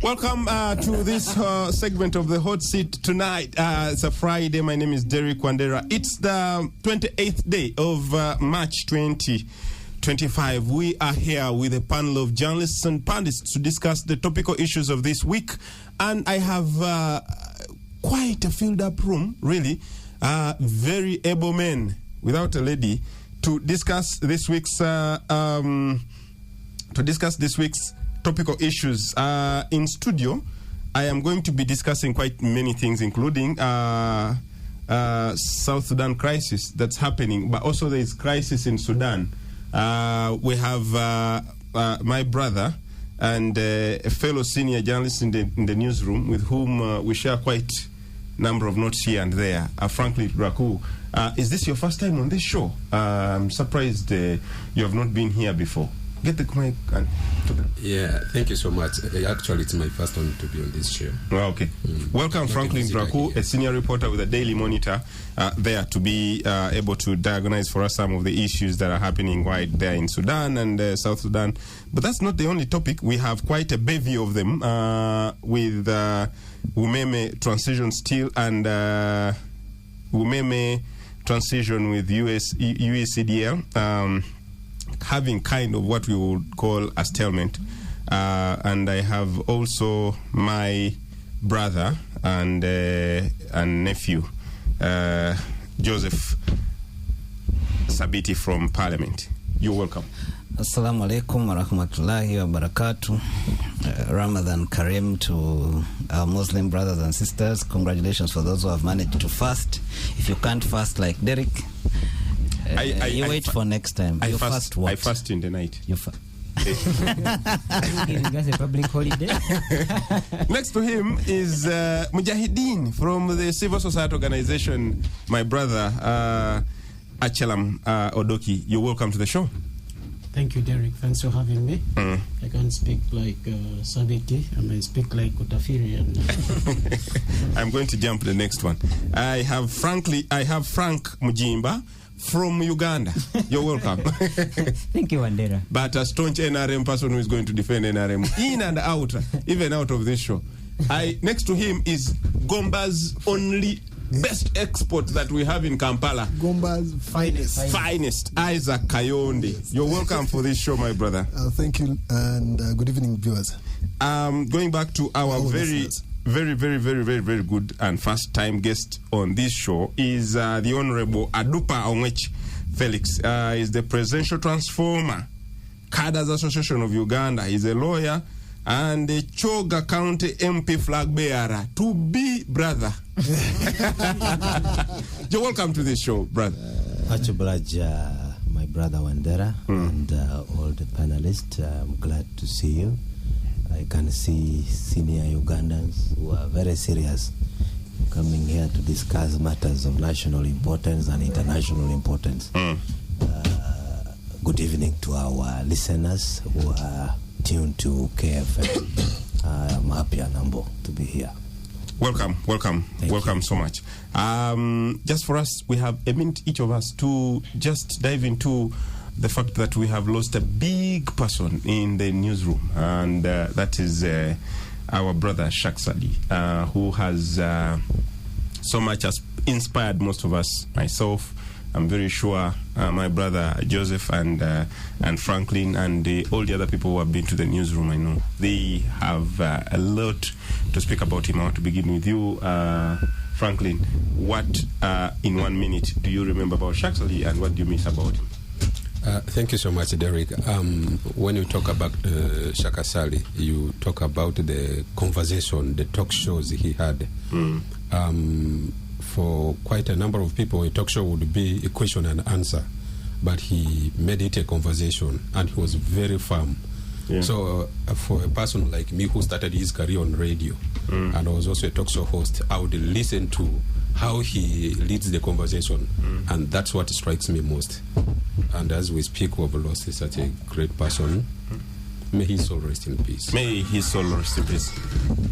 Welcome to this segment of the Hot Seat tonight. It's a Friday. My name is Derek Wandera. It's the 28th day of March 2025. We are here with a panel of journalists and pundits to discuss the topical issues of this week. And I have quite a filled-up room, really. Very able men, without a lady, to discuss this week's topical issues. In studio, I am going to be discussing quite many things, including South Sudan crisis that's happening, but also there is crisis in Sudan. We have my brother and a fellow senior journalist in the newsroom with whom we share quite a number of notes here and there. Frankly, Raku, is this your first time on this show? I'm surprised you have not been here before. Get the mic. Yeah, thank you so much. Actually, it's my first time to be on this show. Okay. Welcome, Franklin Draku, a senior reporter with the Daily Monitor, there to be able to diagnose for us some of the issues that are happening right there in Sudan and South Sudan. But that's not the only topic. We have quite a bevy of them with Umeme transition still and Umeme transition with USCDL. Having kind of what we would call a stalemate. And I have also my brother and nephew, Joseph Sabiti from Parliament. You're welcome. Assalamu alaikum wa rahmatullahi wa barakatuh. Ramadan Kareem to our Muslim brothers and sisters. Congratulations for those who have managed to fast. If you can't fast like Derek, you wait for next time. I fast in the night. You That's a public holiday. Next to him is Mujahideen from the civil society organization, my brother Achelam Odoki. You're welcome to the show. Thank you, Derek. Thanks for having me. I can speak like Sabiti. I may speak like Kotafiri. I'm going to jump the next one. I have Frank Mujimba from Uganda. You're welcome. Thank you, Wandera. But a staunch NRM person who is going to defend NRM in and out, even out of this show. Next to him is Gomba's only best export that we have in Kampala. Gomba's finest, Isaac Kayonde. You're welcome for this show, my brother. Thank you, and good evening, viewers. Going back to our very good and first time guest on this show is the Honorable Adupa Onwech Felix. Is the Presidential Transformer Cadres Association of Uganda. He's a lawyer and a Choga County MP flag bearer. To be brother. You're welcome to this show, brother. My brother Wandera and all the panelists. I'm glad to see you. I can see senior Ugandans who are very serious coming here to discuss matters of national importance and international importance. Good evening to our listeners who are tuned to KFM. I'm happy and humble to be here. Welcome Thank you so much. Just for us, we have a minute each of us to just dive into the fact that we have lost a big person in the newsroom, and that is our brother Shaksali, who has so much has inspired most of us. Myself, I'm very sure my brother Joseph and Franklin and all the other people who have been to the newsroom, I know they have a lot to speak about him. I want to begin with you, Franklin. What in 1 minute do you remember about Shaksali, and what do you miss about him? Thank you so much, Derek. When you talk about Shakasali, you talk about the conversation, the talk shows he had. For quite a number of people, a talk show would be a question and answer, but he made it a conversation, and he was very firm. Yeah. So for a person like me who started his career on radio, and I was also a talk show host, I would listen to how he leads the conversation, and that's what strikes me most. And as we speak, we've lost such a great person. May his soul rest in peace. May his soul rest in peace.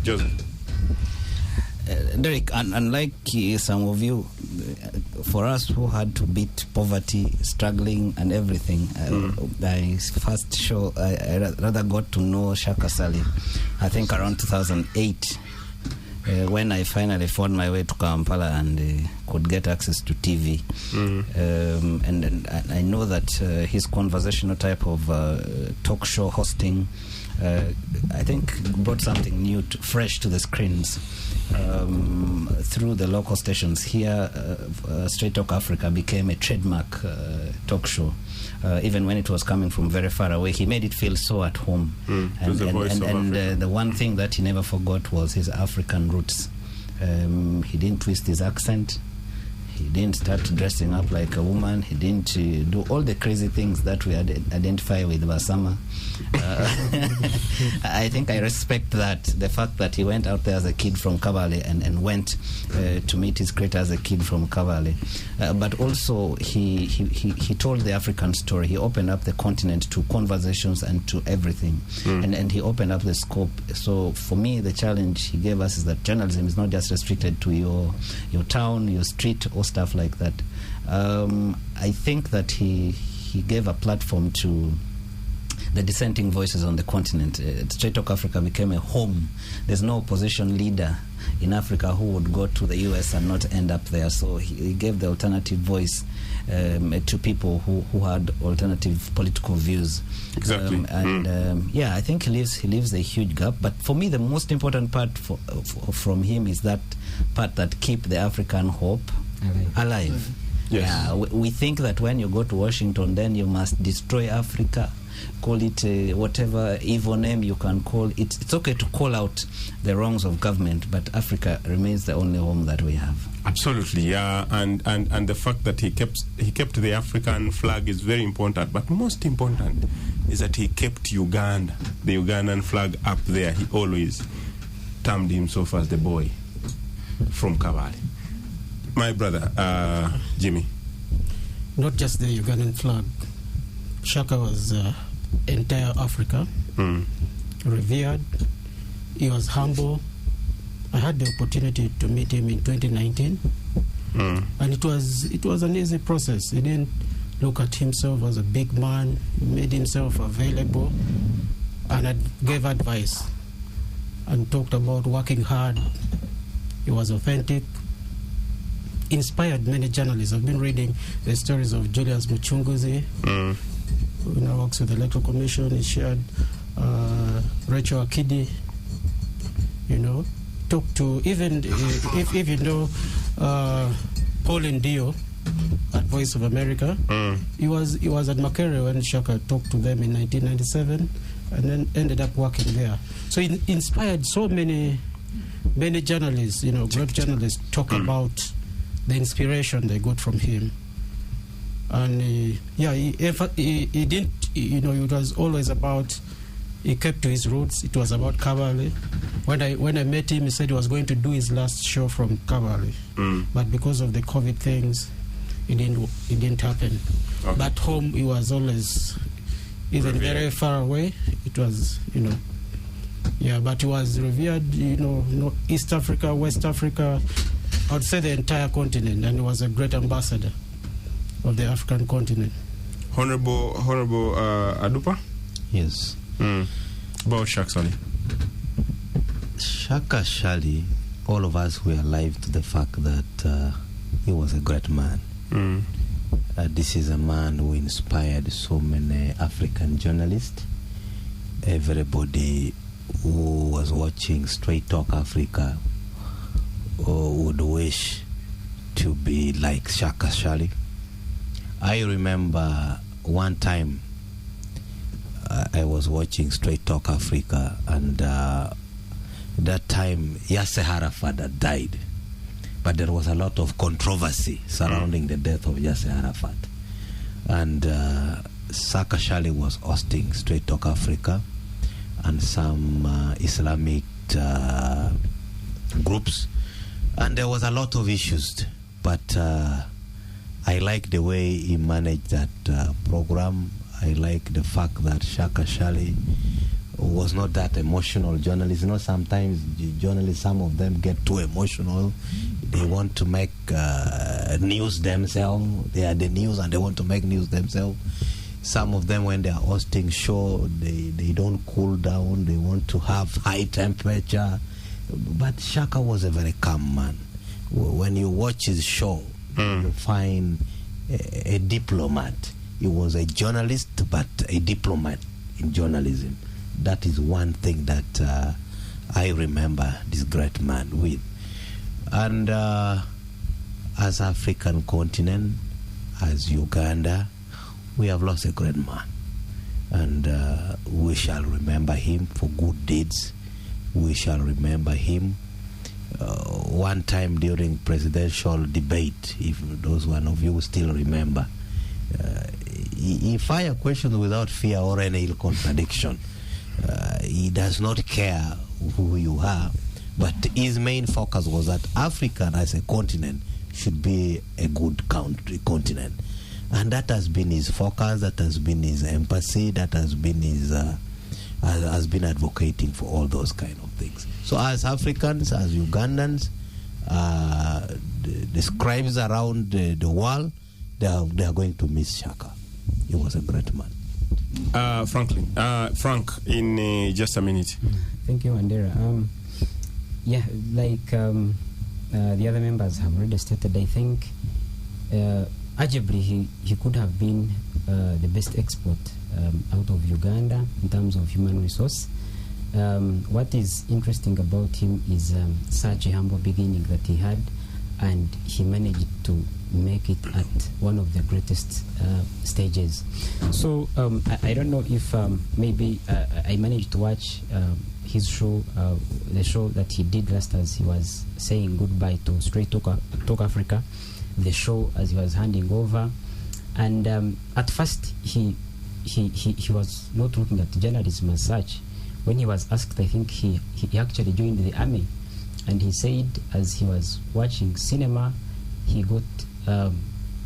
Joseph. Derek, unlike some of you, for us who had to beat poverty, struggling, and everything, I first show I rather got to know Shaka Sali, I think around 2008. When I finally found my way to Kampala and could get access to TV. And I know that his conversational type of talk show hosting, I think, brought something new, fresh to the screens. Through the local stations here, Straight Talk Africa became a trademark talk show. Even when it was coming from very far away, he made it feel so at home. And the one thing that he never forgot was his African roots. He didn't twist his accent. He didn't start dressing up like a woman. He didn't do all the crazy things that we identify with Basama. I think I respect that, the fact that he went out there as a kid from Kabale and went to meet his creator as a kid from Kabale. But also he told the African story. He opened up the continent to conversations and to everything. And he opened up the scope. So for me, the challenge he gave us is that journalism is not just restricted to your town, your street, or stuff like that. I think that he gave a platform to the dissenting voices on the continent. Straight Talk Africa became a home. There's no opposition leader in Africa who would go to the US and not end up there. So he gave the alternative voice to people who had alternative political views. Exactly. I think he leaves a huge gap. But for me, the most important part from him is that part that keep the African hope alive. Yes. Yeah, we think that when you go to Washington, then you must destroy Africa, call it whatever evil name you can call it. It's okay to call out the wrongs of government, but Africa remains the only home that we have. Absolutely, yeah, and the fact that he kept the African flag is very important. But most important is that he kept Uganda, the Ugandan flag up there. He always termed himself as the boy from Kabale. My brother, Jimmy. Not just the Ugandan flag. Shaka was entire Africa, revered. He was humble. I had the opportunity to meet him in 2019, and it was an easy process. He didn't look at himself as a big man. He made himself available, and gave advice, and talked about working hard. He was authentic. Inspired many journalists. I've been reading the stories of Julius Muchunguzi, who now works with the Electoral Commission. He shared Rachel Akidi. Talk to even if you know Pauline Dio at Voice of America. He was at Makerere when Shaka talked to them in 1997, and then ended up working there. So he inspired so many journalists. Great journalists talk about the inspiration they got from him. And he didn't, it was always about, he kept to his roots. It was about Kabale. When I met him, he said he was going to do his last show from Kabale. But because of the COVID things, it didn't happen. Okay. But home, he was always, even very far away, it was, but he was revered, East Africa, West Africa, I would say the entire continent, and he was a great ambassador of the African continent. Honorable Adupa? Yes. About Shaka Sali. Shaka Sali, all of us were alive to the fact that he was a great man. This is a man who inspired so many African journalists. Everybody who was watching Straight Talk Africa would wish to be like Shaka Sali. I remember one time I was watching Straight Talk Africa, and that time Yasser Arafat had died, but there was a lot of controversy surrounding the death of Yasser Arafat, and Shaka Sali was hosting Straight Talk Africa, and some Islamic groups, and there was a lot of issues, but I like the way he managed that program. I like the fact that Shaka Sali was not that emotional journalist. Sometimes journalists, some of them get too emotional. They want to make news themselves. They are the news and they want to make news themselves. Some of them, when they are hosting show, they don't cool down. They want to have high temperature. But Shaka was a very calm man. When you watch his show, you find a diplomat. He was a journalist, but a diplomat in journalism. That is one thing that I remember this great man with. And as African continent, as Uganda, we have lost a great man. And we shall remember him for good deeds. We shall remember him. One time during presidential debate, if those one of you still remember, he fired questions without fear or any contradiction. He does not care who you are, but his main focus was that Africa as a continent should be a good continent. And that has been his focus, that has been his empathy, that has been his advocating for all those kind of things. So as Africans, as Ugandans, the scribes around the world, they are going to miss Shaka. He was a great man. Frank, in just a minute. Thank you, Wandera. Like the other members have already stated, I think arguably he could have been the best export out of Uganda in terms of human resource. What is interesting about him is such a humble beginning that he had, and he managed to make it at one of the greatest stages. So I don't know if maybe I managed to watch his show, the show that he did last as he was saying goodbye to Straight Talk Africa, the show as he was handing over. And at first he was not looking at journalism as such. When he was asked, I think he actually joined the army, and he said as he was watching cinema, he got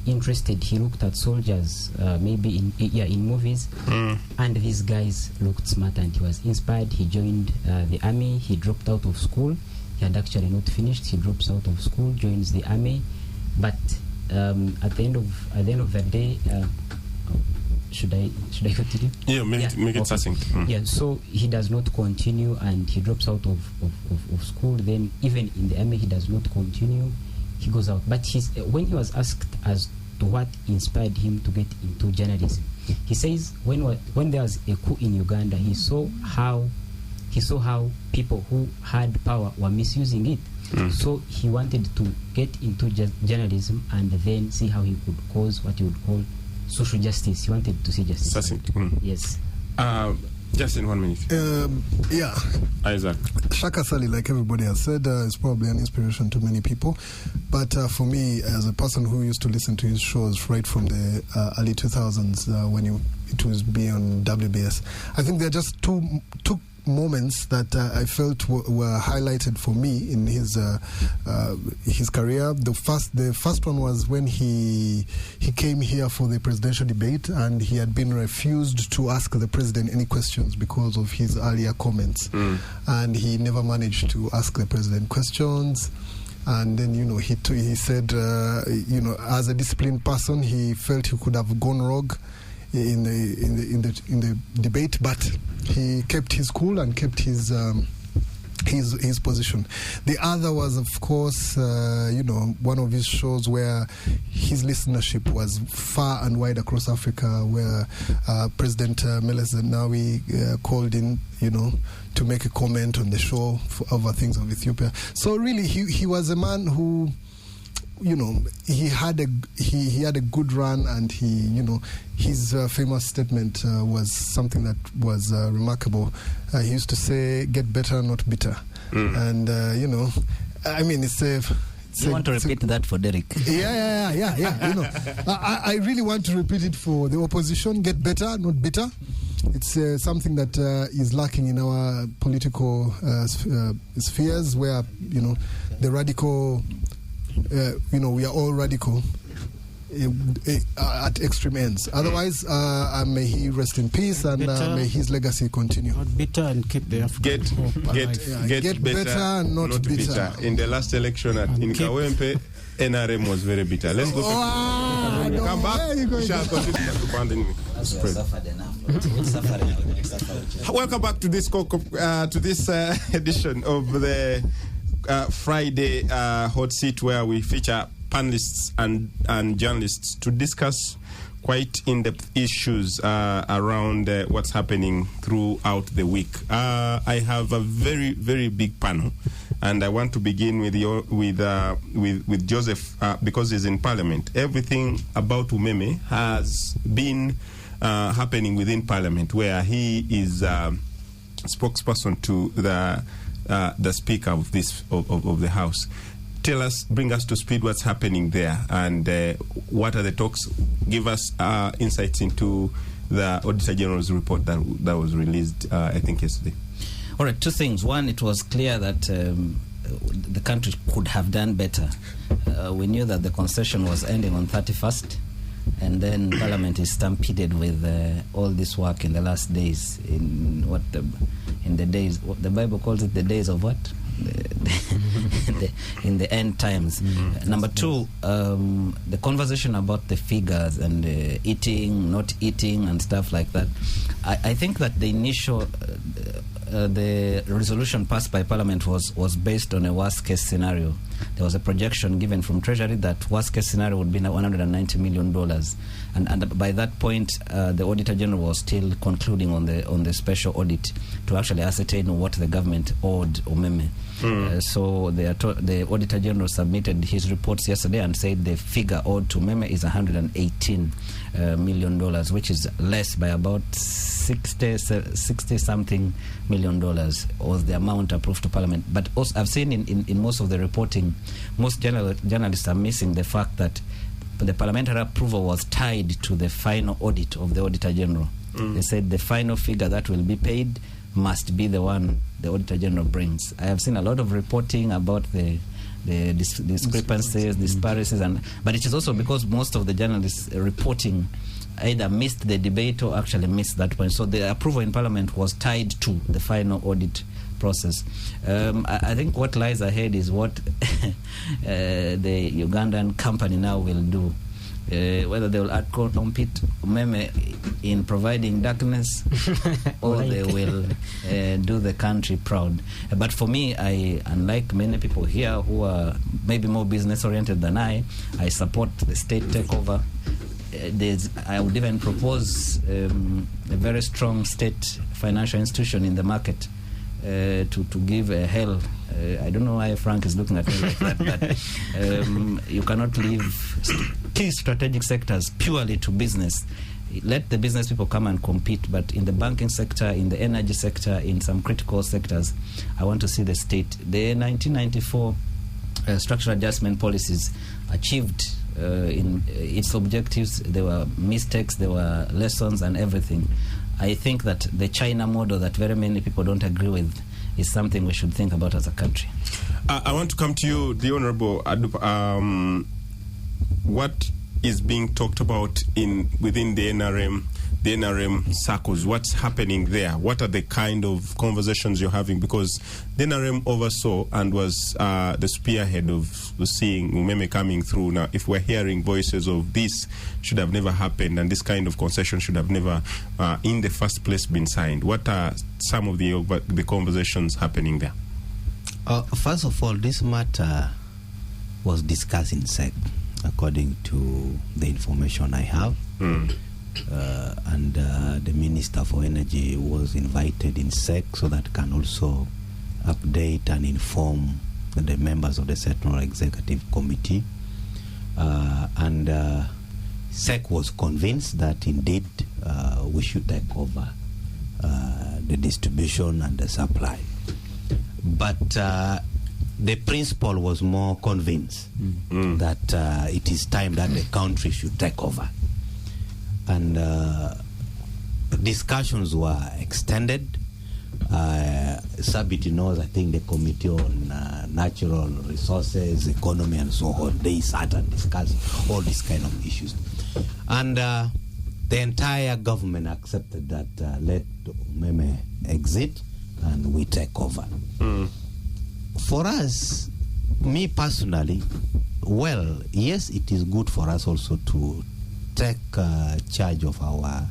interested. He looked at soldiers, maybe in movies, and these guys looked smart, and he was inspired. He joined the army. He dropped out of school. He had actually not finished. He drops out of school, joins the army, but at the end of the day, should I continue? Yeah, make it succinct. Yeah, so he does not continue, and he drops out of school. Then even in the army, he does not continue. He goes out. But when he was asked as to what inspired him to get into journalism, he says when there was a coup in Uganda, he saw how people who had power were misusing it. So he wanted to get into journalism and then see how he could cause what he would call social justice. He wanted to see justice. Succinct. Yes. Just in 1 minute. Isaac. Shaka Sali, like everybody has said, is probably an inspiration to many people. But for me, as a person who used to listen to his shows right from the early 2000s, when it was be on WBS, I think there are just two moments that I felt were highlighted for me in his career. The first one was when he came here for the presidential debate, and he had been refused to ask the president any questions because of his earlier comments, and he never managed to ask the president questions. And then he said as a disciplined person, he felt he could have gone rogue in the debate, but he kept his cool and kept his position. The other was, of course, one of his shows where his listenership was far and wide across Africa, where President Meles Zenawi called in, to make a comment on the show over things of Ethiopia. So really, he was a man who, he had a good run, and his famous statement was something that was remarkable. He used to say, "Get better, not bitter," and it's a. You want to repeat that for Derek? Yeah. I really want to repeat it for the opposition. Get better, not bitter. It's something that is lacking in our political spheres, where the radical. We are all radical, at extreme ends. Otherwise, may he rest in peace, and may his legacy continue. Not bitter and keep the African hope alive. Get better and not bitter. In the last election in Kawempe, NRM was very bitter. Let's go. Come back. We shall continue to banding. Welcome back to this edition of the Friday Hot Seat, where we feature panelists and journalists to discuss quite in-depth issues around what's happening throughout the week. I have a very, very big panel, and I want to begin with Joseph because he's in Parliament. Everything about Umeme has been happening within Parliament, where he is spokesperson to the Speaker of the House. Bring us to speed what's happening there, and what are the talks. Give us insights into the Auditor General's report that was released, I think, yesterday. All right, two things. One, it was clear that the country could have done better. We knew that the concession was ending on 31st, and then Parliament is stampeded with all this work in the last days. In the days, what the Bible calls it, the days of what? In the end times. Number two, the conversation about the figures and eating, not eating, and stuff like that. I think that the initial the resolution passed by Parliament was based on a worst case scenario. There was a projection given from Treasury that worst case scenario would be $190 million, and by that point the Auditor General was still concluding on the special audit to actually ascertain what the government owed Umeme. So the Auditor General submitted his reports yesterday and said the figure owed to Umeme is $118 million, which is less by about 60 something million dollars, was the amount approved to Parliament. But also, I've seen in most of the reporting, most journalists are missing the fact that the parliamentary approval was tied to the final audit of the Auditor General. They said the final figure that will be paid must be the one the Auditor General brings. I have seen a lot of reporting about the discrepancies, disparities, but it is also because most of the journalists reporting either missed the debate or actually missed that point. So the approval in Parliament was tied to the final audit process. I think what lies ahead is what the Ugandan company now will do. Whether they will compete Umeme in providing darkness or they will do the country proud. But for me, unlike many people here who are maybe more business oriented than I support the state takeover. I would even propose a very strong state financial institution in the market to give a hell. I don't know why Frank is looking at me like that, but you cannot leave key strategic sectors purely to business. Let the business people come and compete, but in the banking sector, in the energy sector, in some critical sectors, I want to see the state. The 1994 structural adjustment policies achieved in its objectives. There were mistakes, there were lessons and everything. I think that the China model that very many people don't agree with is something we should think about as a country. I want to come to you, the Honorable Adup. What is being talked about within the NRM circles? What's happening there? What are the kind of conversations you're having? Because the NRM oversaw and was the spearhead of seeing Umeme coming through. Now, if we're hearing voices of this should have never happened and this kind of concession should have never in the first place been signed, what are some of the conversations happening there? First of all, this matter was discussed in SEC, according to the information I have. And the Minister for Energy was invited in SEC so that can also update and inform the members of the Central Executive Committee. And SEC was convinced that indeed we should take over the distribution and the supply. But the principal was more convinced that it is time that the country should take over. And discussions were extended, Sabit knows, I think the Committee on Natural Resources, Economy and so on, they sat and discussed all these kind of issues. And the entire government accepted that let Umeme exit and we take over. For us, me personally, well, yes, it is good for us also to take charge of our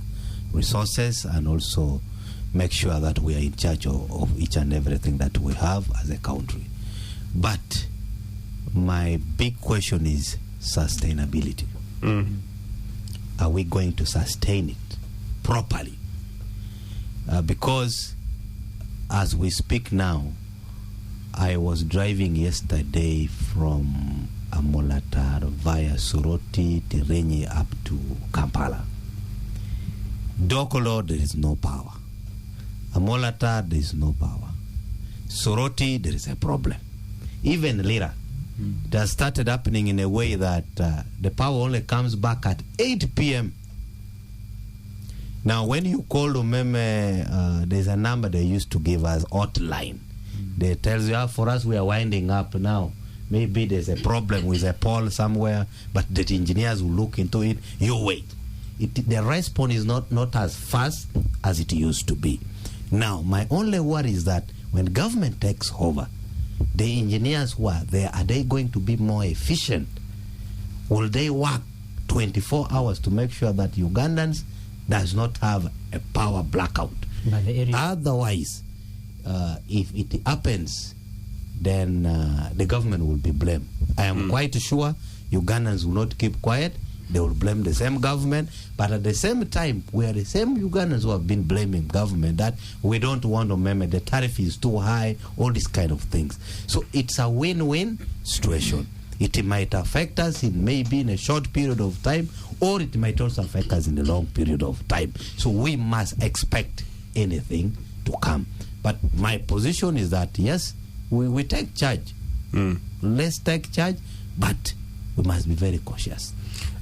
resources and also make sure that we are in charge of each and everything that we have as a country. But my big question is sustainability. Are we going to sustain it properly? Because as we speak now, I was driving yesterday from Amolatar via Soroti, Tirenyi up to Kampala. Dokolo, there is no power. Amolatar, there is no power. Soroti, there is a problem. Even Lira, it has started happening in a way that the power only comes back at 8 p.m. Now, when you call Umeme, there's a number they used to give us, hotline. They tell you, for us, we are winding up now. Maybe there's a problem with a pole somewhere, but the engineers will look into it. You wait. The response is not as fast as it used to be. Now, my only worry is that when government takes over, the engineers who are there, are they going to be more efficient? Will they work 24 hours to make sure that Ugandans does not have a power blackout? Otherwise, if it happens, then the government will be blamed. I am quite sure Ugandans will not keep quiet. They will blame the same government, but at the same time, we are the same Ugandans who have been blaming government that we don't want to remember the tariff is too high, all these kind of things. So it's a win-win situation. It might affect us in maybe in a short period of time, or it might also affect us in a long period of time. So we must expect anything to come. But my position is that, yes, we take charge. Let's take charge, but we must be very cautious.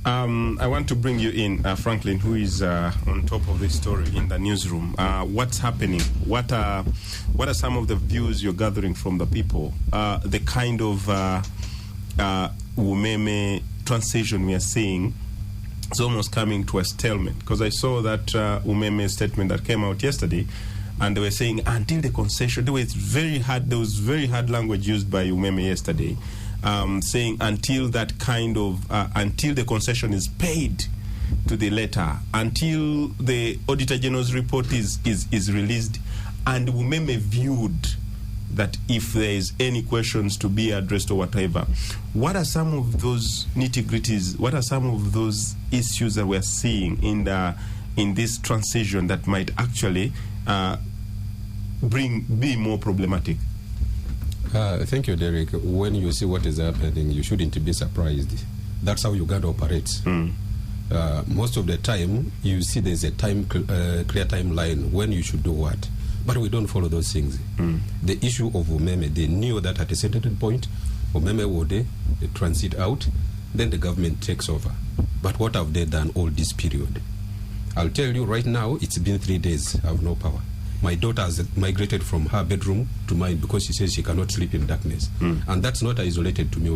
I want to bring you in, Franklin, who is on top of this story in the newsroom. What's happening? What are some of the views you're gathering from the people? The kind of Umeme transition we are seeing is almost coming to a stalemate. Because I saw that Umeme statement that came out yesterday, and they were saying until the concession, there was very hard language used by Umeme yesterday. Saying until that kind of until the concession is paid to the letter, until the Auditor General's report is released, and Umeme viewed that if there is any questions to be addressed or whatever. What are some of those nitty-gritties? What are some of those issues that we're seeing in this transition that might actually be more problematic? Thank you, Derek. When you see what is happening, you shouldn't be surprised. That's how Uganda operates. Most of the time, you see there's a clear timeline when you should do what. But we don't follow those things. The issue of Umeme, they knew that at a certain point, Umeme would transit out, then the government takes over. But what have they done all this period? I'll tell you right now, it's been 3 days. I have no power. My daughter has migrated from her bedroom to mine because she says she cannot sleep in darkness. And that's not isolated to me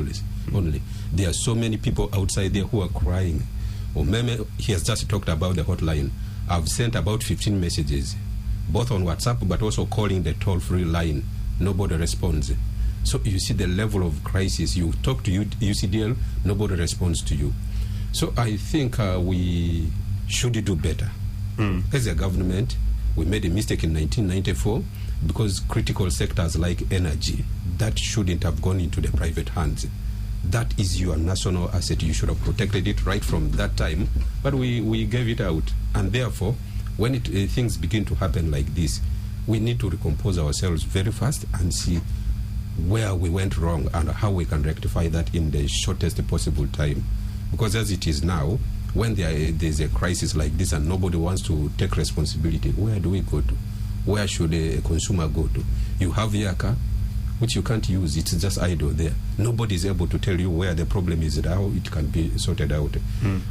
only. There are so many people outside there who are crying. Umeme, he has just talked about the hotline. I've sent about 15 messages, both on WhatsApp but also calling the toll-free line. Nobody responds. So you see the level of crisis. You talk to UCDL, nobody responds to you. So I think we should do better. As a government, we made a mistake in 1994 because critical sectors like energy, that shouldn't have gone into the private hands. That is your national asset. You should have protected it right from that time, but we gave it out. And therefore, when things begin to happen like this, we need to recompose ourselves very fast and see where we went wrong and how we can rectify that in the shortest possible time. Because as it is now, when there's a crisis like this and nobody wants to take responsibility, where do we go to? Where should a consumer go to? You have your car, which you can't use. It's just idle there. Nobody is able to tell you where the problem is and how it can be sorted out.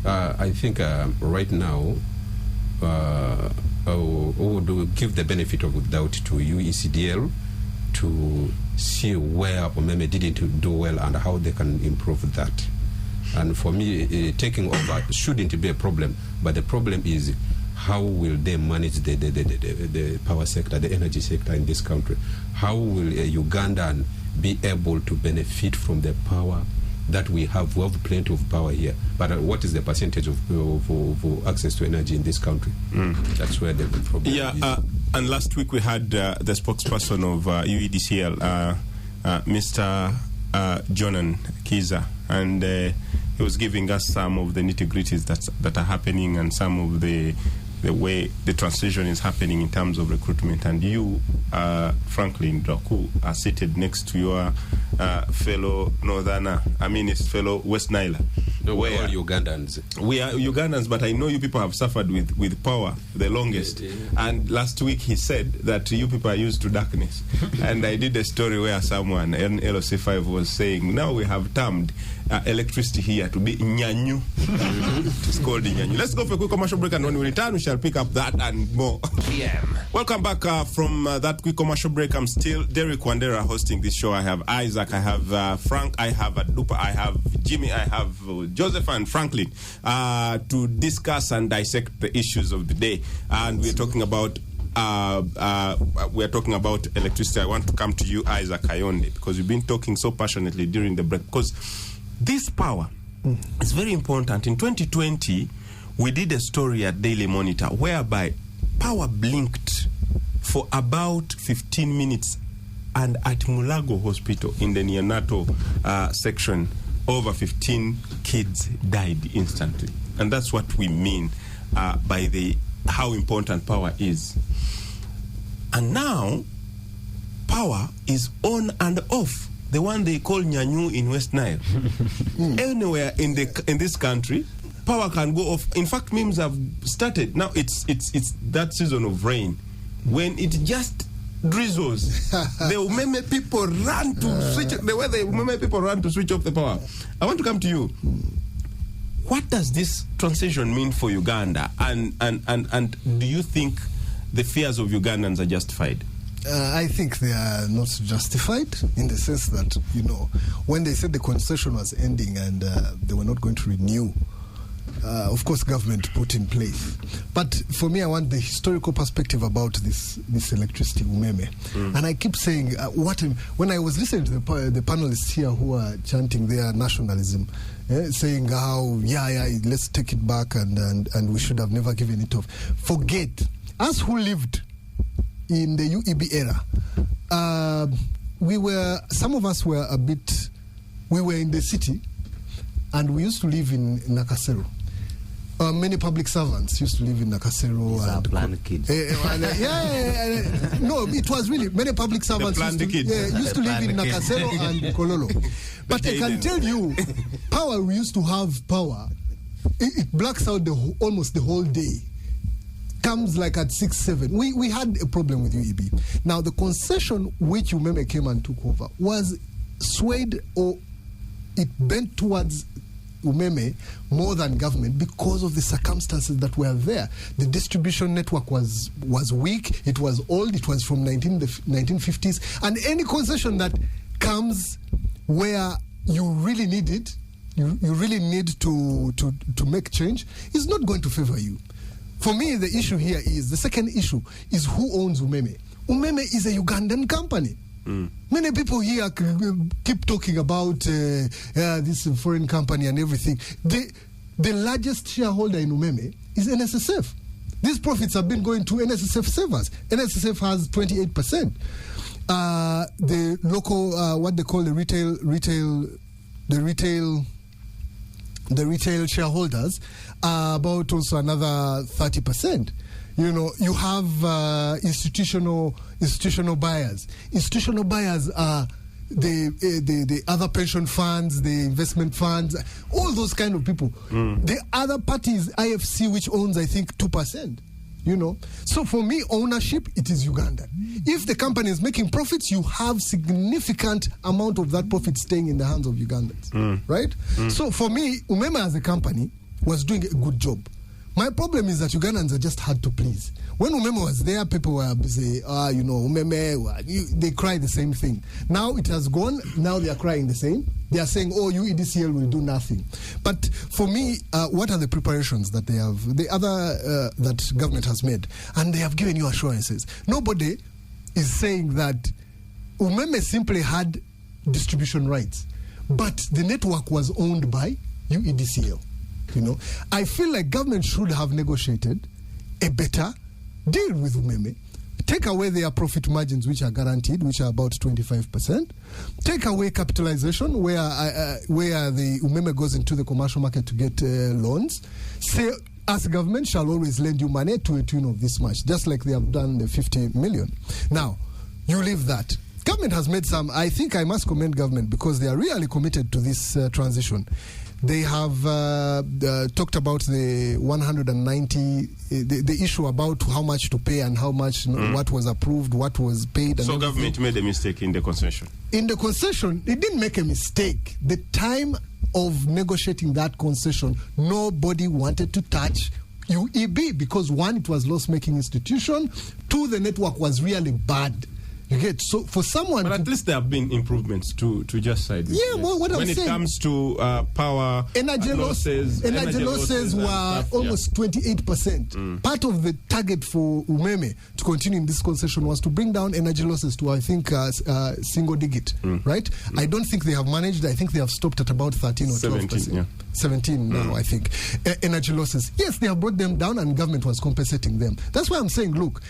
I think right now, would give the benefit of the doubt to UECDL to see where Umeme didn't do well and how they can improve that. And for me, taking over shouldn't be a problem, but the problem is how will they manage the power sector, the energy sector in this country? How will a Ugandan be able to benefit from the power that we have? We have plenty of power here, but what is the percentage of access to energy in this country? That's where the problem is. And last week we had the spokesperson of UEDCL, Mr. Jonan Kiza, and he was giving us some of the nitty-gritties that are happening and some of the way the transition is happening in terms of recruitment. And you, Franklin Draku, are seated next to your fellow fellow West Niler. We're all Ugandans. We are Ugandans, but I know you people have suffered with power the longest. And last week he said that you people are used to darkness. And I did a story where someone, LOC5, was saying, now we have termed electricity here to be Nyanyu. It's called Nyanyu. Let's go for a quick commercial break, and when we return, we shall pick up that and more. Welcome back from that quick commercial break. I'm still Derek Wandera hosting this show. I have Isaac, I have Frank, I have Adupa, I have Jimmy, I have Joseph and Franklin to discuss and dissect the issues of the day. And we're talking about electricity. I want to come to you, Isaac Kayonde, because you've been talking so passionately during the break. Because this power is very important. In 2020, we did a story at Daily Monitor whereby power blinked for about 15 minutes, and at Mulago Hospital in the neonatal section, over 15 kids died instantly. And that's what we mean by how important power is. And now, power is on and off. The one they call Nyanyu in West Nile. Anywhere in this country, power can go off. In fact, memes have started. Now it's that season of rain when it just drizzles. The Umeme people run to switch. The way the Umeme people run to switch off the power. I want to come to you. What does this transition mean for Uganda? And do you think the fears of Ugandans are justified? I think they are not justified in the sense that, when they said the concession was ending and they were not going to renew, of course, government put in place. But for me, I want the historical perspective about this electricity, Umeme. And I keep saying, when I was listening to the panelists here who are chanting their nationalism, saying how, let's take it back and we should have never given it off. Forget, us who lived in the UEB era, some of us were we were in the city, and we used to live in Nakasero. Many public servants used to live in Nakasero. These are planned kids. No, it was really many public servants used to live in Nakasero and Kololo. But I can tell you, we used to have power. It blacks out almost the whole day. Comes like at 6, 7. We had a problem with UEB. Now, the concession which Umeme came and took over was swayed, or it bent towards Umeme more than government because of the circumstances that were there. The distribution network was weak. It was old. It was from the 1950s. And any concession that comes where you really need it, you really need to make change, is not going to favor you. For me, the second issue is who owns Umeme. Umeme is a Ugandan company. Many people here keep talking about this foreign company and everything. The largest shareholder in Umeme is NSSF. These profits have been going to NSSF savers. NSSF has 28%. The local, what they call the retail shareholders are about also another 30%. You have institutional buyers. Institutional buyers are the other pension funds, the investment funds, all those kind of people. The other party is IFC, which owns, I think, 2%. So for me, ownership, it is Ugandan. If the company is making profits, you have significant amount of that profit staying in the hands of Ugandans, right? So for me, Umeme as a company was doing a good job. My problem is that Ugandans are just hard to please. When Umeme was there, people were busy, Umeme, they cry the same thing. Now it has gone, now they are crying the same. They are saying, UEDCL will do nothing. But for me, what are the preparations that they have, the other that government has made? And they have given you assurances. Nobody is saying that Umeme simply had distribution rights, but the network was owned by UEDCL. I feel like government should have negotiated a better deal with Umeme. Take away their profit margins, which are guaranteed, which are about 25%. Take away capitalization, where the Umeme goes into the commercial market to get loans. Say, as government shall always lend you money to a tune of this much, just like they have done the 50 million. Now, you leave that. Government has made some, I think I must commend government because they are really committed to this transition. They have talked about the 190, the issue about how much to pay and how much, what was approved, what was paid. So government made a mistake in the concession? In the concession, it didn't make a mistake. The time of negotiating that concession, nobody wanted to touch UEB because, one, it was loss-making institution. Two, the network was really bad. You get, so for someone, but at least there have been improvements to just side. Yeah, well, what I'm saying, when it comes to power energy losses were almost 28%. Part of the target for Umeme to continue in this concession was to bring down energy losses to, I think, single digit. Right? I don't think they have managed. I think they have stopped at about 13 or 12%. Yeah. 17 now, I think. Energy losses. Yes, they have brought them down, and government was compensating them. That's why I'm saying, look,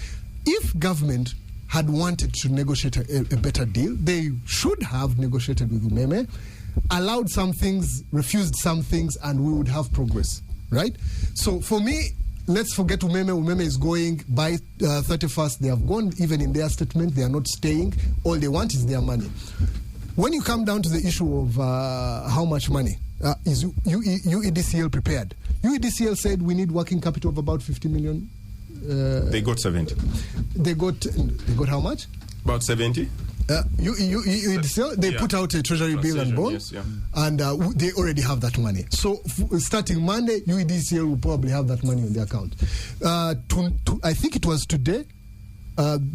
if government had wanted to negotiate a better deal, they should have negotiated with Umeme, allowed some things, refused some things, and we would have progress, right? So for me, let's forget Umeme. Umeme is going by 31st. They have gone, even in their statement, they are not staying. All they want is their money. When you come down to the issue of how much money, is UEDCL prepared? UEDCL said we need working capital of about 50 million. They got 70. They got how much? About 70. They put out a treasury bill and bond, yes, yeah. And they already have that money. So starting Monday, UEDCL will probably have that money on their account. I think it was today.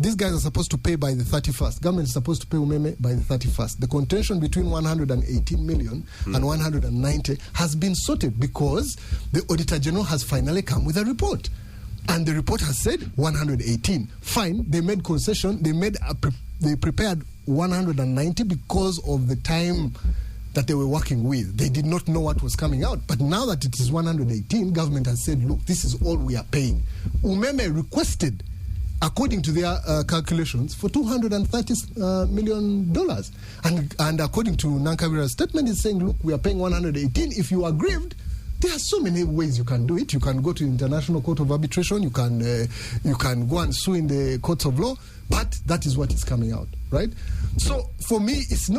These guys are supposed to pay by the 31st. Government is supposed to pay Umeme by the 31st. The contention between 118 million and 190 has been sorted because the Auditor General has finally come with a report. And the report has said 118. Fine, they made concession. They prepared 190 because of the time that they were working with. They did not know what was coming out. But now that it is 118, government has said, look, this is all we are paying. Umeme requested, according to their calculations, for $230 million. And according to Nankabira's statement, it's saying, look, we are paying 118. If you are aggrieved, there are so many ways you can do it. You can go to International Court of Arbitration. You can go and sue in the courts of law. But that is what is coming out, right? So for me, it's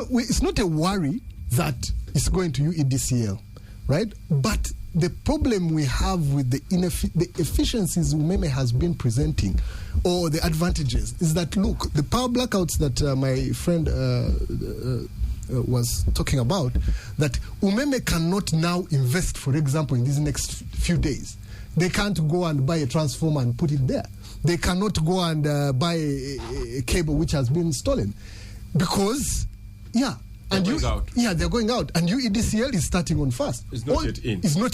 not a worry that it's going to UEDCL, right? But the problem we have with the efficiencies Umeme has been presenting, or the advantages, is that, look, the power blackouts that my friend was talking about, that Umeme cannot now invest, for example, in these next few days. They can't go and buy a transformer and put it there. They cannot go and buy a cable which has been stolen. Because, they're going out. And UEDCL is starting on fast. It's not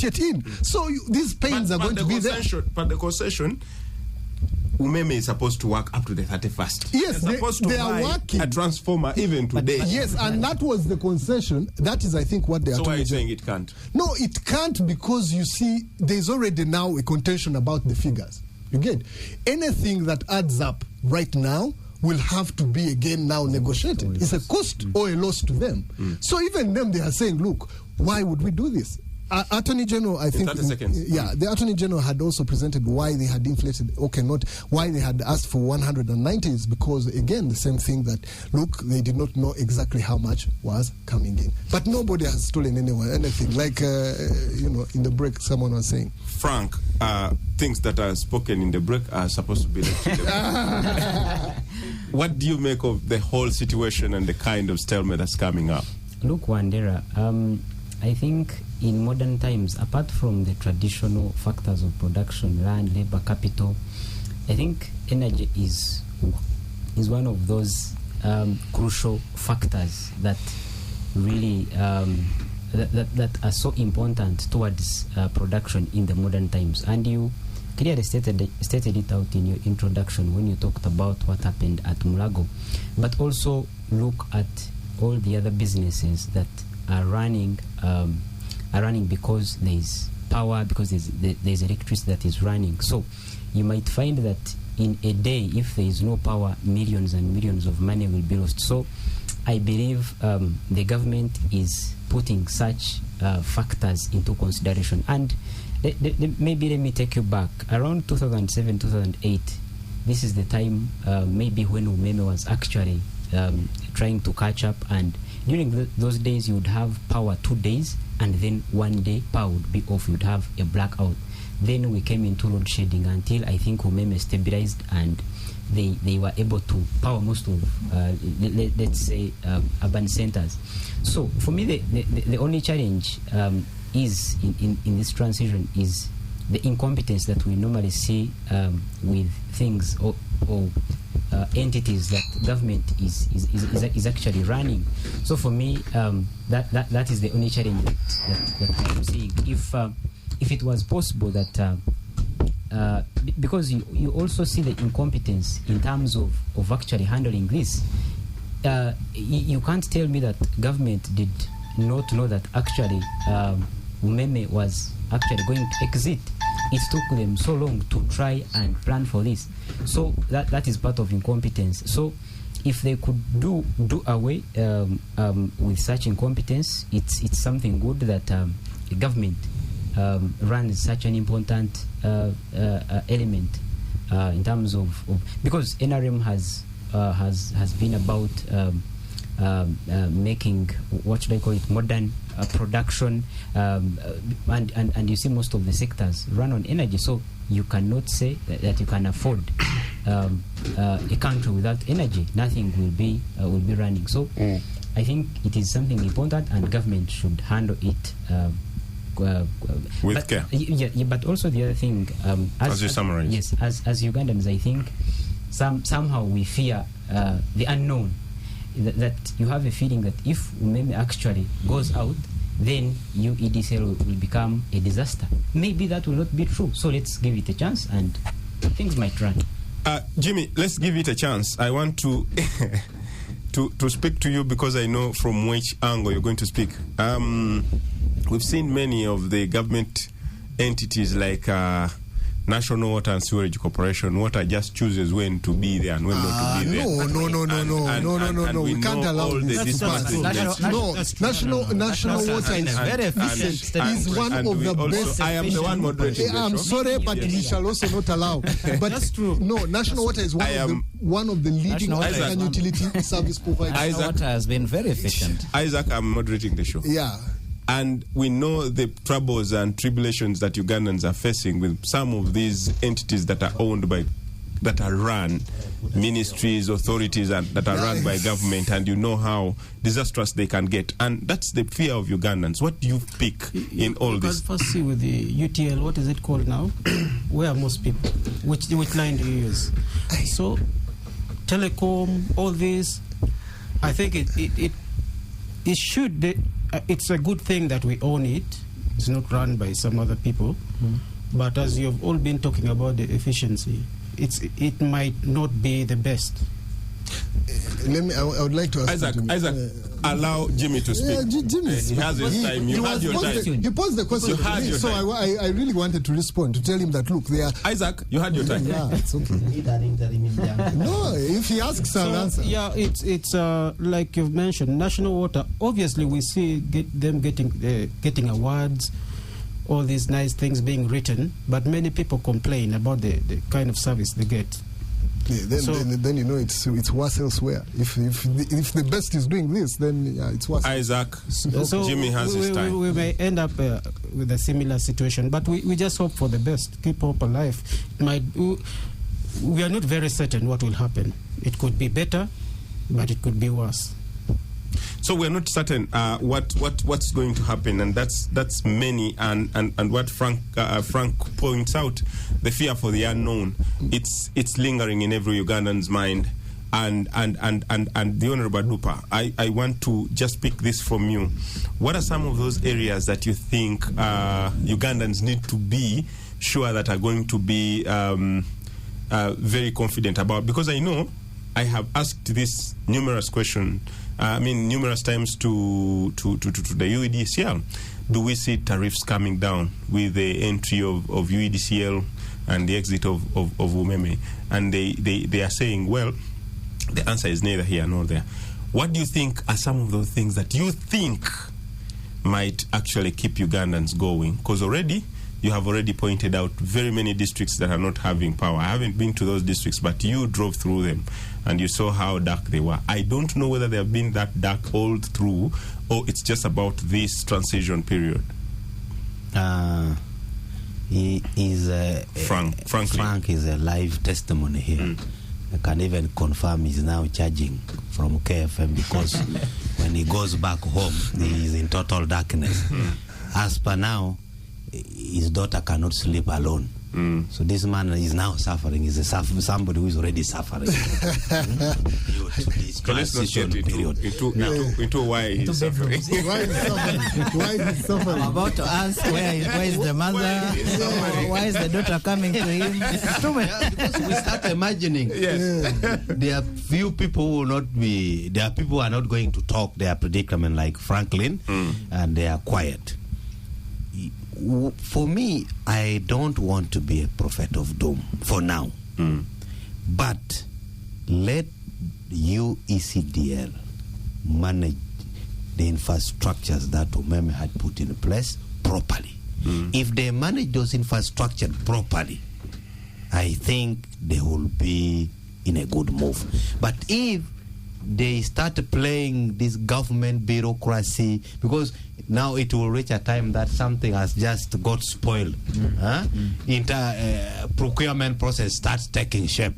yet in. So these pains are going to be there. But the concession, Umeme is supposed to work up to the 31st. Yes, they are working a transformer even today. Yes, and that was the concession. That is, I think, what they are. So why are you saying it can't? No, it can't, because you see, there's already now a contention about the figures. You get anything that adds up right now will have to be again now negotiated. It's a cost or a loss to them. So even them, they are saying, look, why would we do this? Attorney General, I think, the Attorney General had also presented why they had inflated, why they had asked for 190 is because, again, the same thing that, look, they did not know exactly how much was coming in. But nobody has stolen anything. Like, in the break, someone was saying. Frank, things that are spoken in the break are supposed to be left in the break. What do you make of the whole situation and the kind of stalemate that's coming up? Look, Wandera, I think in modern times, apart from the traditional factors of production, land, labor, capital, I think energy is one of those crucial factors that really that are so important towards production in the modern times. And you clearly stated it out in your introduction when you talked about what happened at Mulago, but also look at all the other businesses that are running because there is power, because there's electricity that is running. So you might find that in a day, if there is no power, millions and millions of money will be lost. So I believe the government is putting such factors into consideration. And maybe let me take you back. Around 2007, 2008, this is the time maybe when Umeme was actually trying to catch up. And during those days, you would have power 2 days, and then 1 day power would be off. You would have a blackout. Then we came into load shedding until I think Umeme stabilized, and they were able to power most of, let's say, urban centers. So for me, the only challenge is in this transition is the incompetence that we normally see with things or entities that government is actually running. So for me, that is the only challenge that I'm seeing. If it was possible that because you also see the incompetence in terms of actually handling this, you can't tell me that government did not know that actually Umeme was actually going to exit. It took them so long to try and plan for this. So that is part of incompetence. So if they could do away with such incompetence, it's something good that the government runs such an important element in terms of because NRM has been about making, what should I call it, modern production, and you see most of the sectors run on energy. So you cannot say that you can afford a country without energy. Nothing will be running. So I think it is something important, and government should handle it with care. Yeah, but also the other thing, as you summarize, yes, as Ugandans, I think somehow we fear the unknown. That you have a feeling that if Umeme actually goes out, then UEDCL will become a disaster. Maybe that will not be true. So let's give it a chance, and things might run. Jimmy, let's give it a chance. I want to to speak to you because I know from which angle you're going to speak. We've seen many of the government entities like National Water and Sewerage Corporation. Water just chooses when to be there and when not to be there. No. We can't allow this. National Water is very efficient. Is one of the best. I am the one moderating. I'm sorry, but we shall also not allow. But that's true. No, National Water is one of the leading African utility service providers. National Water has been very efficient. Isaac, I'm moderating the show. Yeah. And we know the troubles and tribulations that Ugandans are facing with some of these entities that are owned by, that are run, ministries, authorities, and that are run by government, and you know how disastrous they can get. And that's the fear of Ugandans. What do you pick in all this? First see with the UTL, what is it called now? Where are most people? Which line do you use? So, telecom, all this, I think it should... it's a good thing that we own it. It's not run by some other people. But as you've all been talking about the efficiency, it might not be the best. I would like to ask Isaac, allow Jimmy to speak. Yeah, Jimmy. He has his time. You had your time. You posed the question to me, so I really wanted to respond, to tell him that, look, they are... Isaac, you had your time. Yeah, it's okay. No, if he asks, I'll answer. Yeah, it's like you've mentioned, National Water, obviously we see them getting awards, all these nice things being written, but many people complain about the kind of service they get. Yeah, then you know it's worse elsewhere. If the best is doing this, then it's worse. Isaac, so Jimmy has his time. We may end up with a similar situation, but we just hope for the best. Keep hope alive. We are not very certain what will happen. It could be better, but it could be worse. So So we're not certain what's going to happen, and that's many. And what Frank points out, the fear for the unknown, it's lingering in every Ugandan's mind. And the Honorable Dupa, I want to just pick this from you. What are some of those areas that you think Ugandans need to be sure that are going to be very confident about? Because I know I have asked this numerous times to the UEDCL. Do we see tariffs coming down with the entry of UEDCL and the exit of Umeme? And they are saying, well, the answer is neither here nor there. What do you think are some of those things that you think might actually keep Ugandans going? Because you have already pointed out very many districts that are not having power. I haven't been to those districts, but you drove through them and you saw how dark they were. I don't know whether they have been that dark all through, or it's just about this transition period. Frank is a live testimony here. I can even confirm he's now charging from KFM because when he goes back home, he is in total darkness. As per now, his daughter cannot sleep alone. So this man is now suffering. He's somebody who is already suffering. So let's not get into why he's suffering. Why is he suffering? I'm about to ask where is the mother? Why is the daughter coming to him? Because we start imagining. Yes. There are few people who will not be. There are people who are not going to talk their predicament, like Franklin, and they are quiet. For me, I don't want to be a prophet of doom for now. But let UECDL manage the infrastructures that Umeme had put in place properly. If they manage those infrastructures properly, I think they will be in a good move. But if they start playing this government bureaucracy, because now it will reach a time that something has just got spoiled. Procurement process starts taking shape.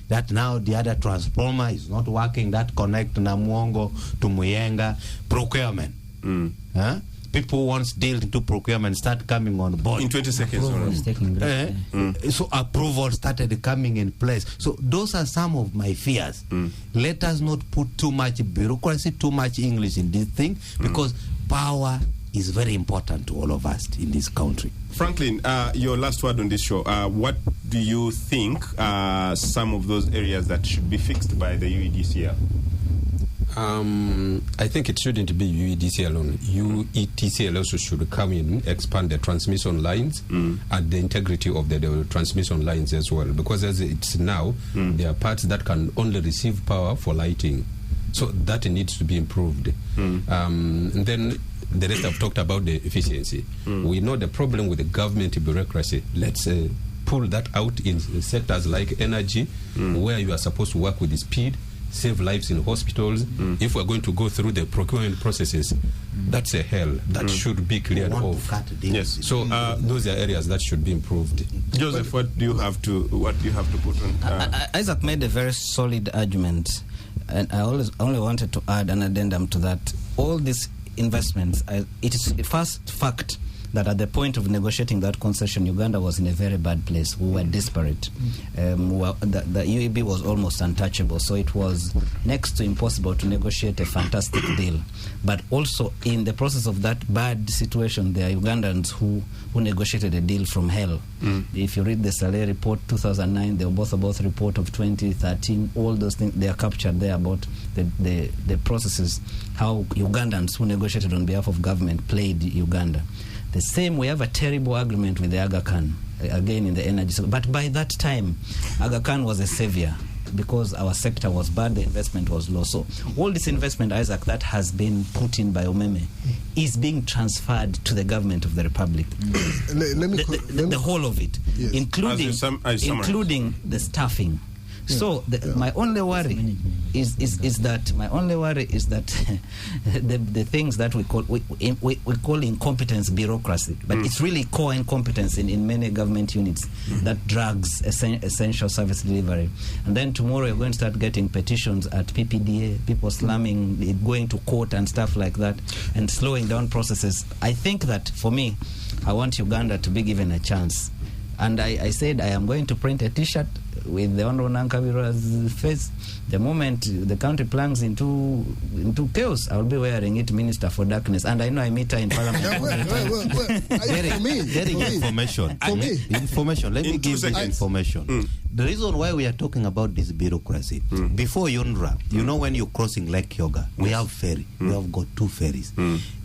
That now the other transformer is not working, that connect Namuongo to Muyenga. Procurement. People who once dealt into procurement start coming on board. In 20 seconds. So approval started coming in place. So those are some of my fears. Let us not put too much bureaucracy, too much English in this thing, because power is very important to all of us in this country. Franklin, your last word on this show. What do you think are some of those areas that should be fixed by the UEDCL? I think it shouldn't be UEDC alone. UETCL also should come in, expand the transmission lines and the integrity of the transmission lines as well. Because as it's now, there are parts that can only receive power for lighting. So that needs to be improved. And then the rest I've talked about the efficiency. We know the problem with the government bureaucracy. Let's pull that out in sectors like energy, where you are supposed to work with the speed, save lives in hospitals. If we're going to go through the procurement processes, that's a hell. That should be cleared off. Yes. So those are areas that should be improved. Joseph, what do you have to put on? Isaac made a very solid argument, and I only wanted to add an addendum to that. All these investments, it is a first fact that at the point of negotiating that concession, Uganda was in a very bad place. We were desperate. The UEB was almost untouchable, so it was next to impossible to negotiate a fantastic deal. But also, in the process of that bad situation, there are Ugandans who negotiated a deal from hell. If you read the Saleh report 2009, the Oboth report of 2013, all those things, they are captured there about the processes, how Ugandans who negotiated on behalf of government played Uganda. The same, we have a terrible agreement with the Aga Khan, again in the energy sector. But by that time, Aga Khan was a savior because our sector was bad, the investment was low. So all this investment, Isaac, that has been put in by Umeme is being transferred to the government of the Republic. Let me the whole of it, yes. including the staffing. So my only worry is that the things that we call incompetence bureaucracy, but it's really core incompetence in many government units that drags essential service delivery. And then tomorrow you're going to start getting petitions at PPDA, people slamming, going to court and stuff like that, and slowing down processes. I think that for me, I want Uganda to be given a chance. And I said I am going to print a T-shirt with the Honorable Nankabira's face. The moment the country plunges into chaos, I will be wearing it, Minister for Darkness. And I know I meet her in Parliament. Information. Information. Let me give this information. The reason why we are talking about this bureaucracy, before UNRWA, you know, when you're crossing Lake Kyoga, we have ferry. We have got 2 ferries.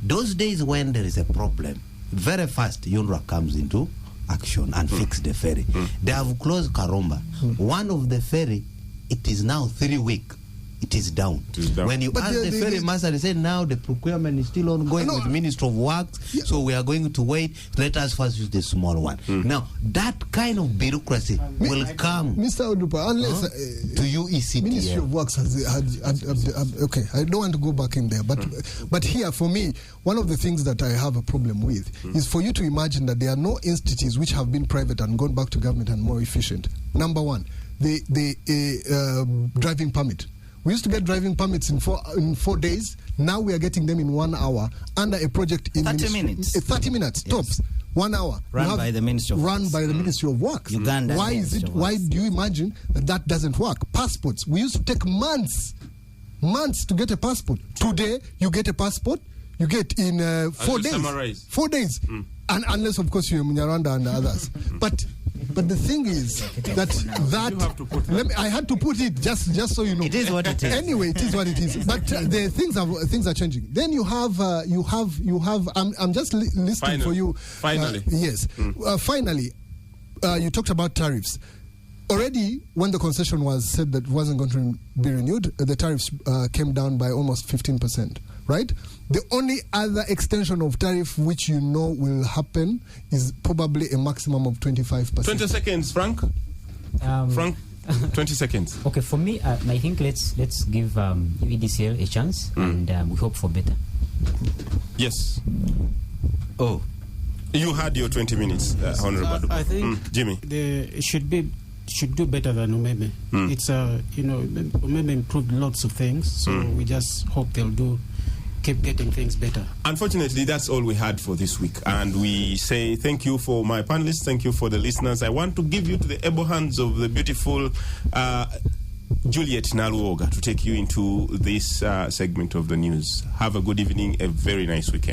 Those days when there is a problem, very fast UNRWA comes into action and fix the ferry. They have closed Karomba. One of the ferry, it is now 3 weeks. It is down. When you ask the ferry master, they say now the procurement is still ongoing with Ministry of Works, so we are going to wait. Let us first use the small one. Now, that kind of bureaucracy will come Mr. Odupa, unless to UECT. Ministry of Works has okay, I don't want to go back in there, but here, for me, one of the things that I have a problem with is for you to imagine that there are no institutes which have been private and gone back to government and more efficient. Number one, the driving permit. We used to get driving permits in 4 days. Now we are getting them in 1 hour under a project in 30 minutes. 30 minutes tops. 1 hour. Run by the Ministry of Works. Run by the Ministry of Works. Uganda. Why is it? Why do you imagine that doesn't work? Passports. We used to take months to get a passport. Today you get a passport. You get in 4 days. Summarize. 4 days, and unless of course you're Munyarwanda and others, but. But the thing is that I had to put it just so you know. It is what it is. Anyway, it is what it is. But the things are changing. Then you have. I'm just listing for you. Finally, yes. Finally, you talked about tariffs. Already, when the concession was said that it wasn't going to be renewed, the tariffs came down by almost 15%, right? The only other extension of tariff which you know will happen is probably a maximum of 25%. 20 seconds, Frank. Frank, 20 seconds. Okay, for me, I think let's give UEDCL a chance, and we hope for better. Yes. Oh, you had your 20 minutes, Honorable. I think Jimmy. It should do better than Umeme. It's Umeme improved lots of things, so we just hope they'll keep getting things better. Unfortunately, that's all we had for this week, and we say thank you for my panelists, thank you for the listeners. I want to give you to the able hands of the beautiful Juliet Naluoga to take you into this segment of the news. Have a good evening, a very nice weekend.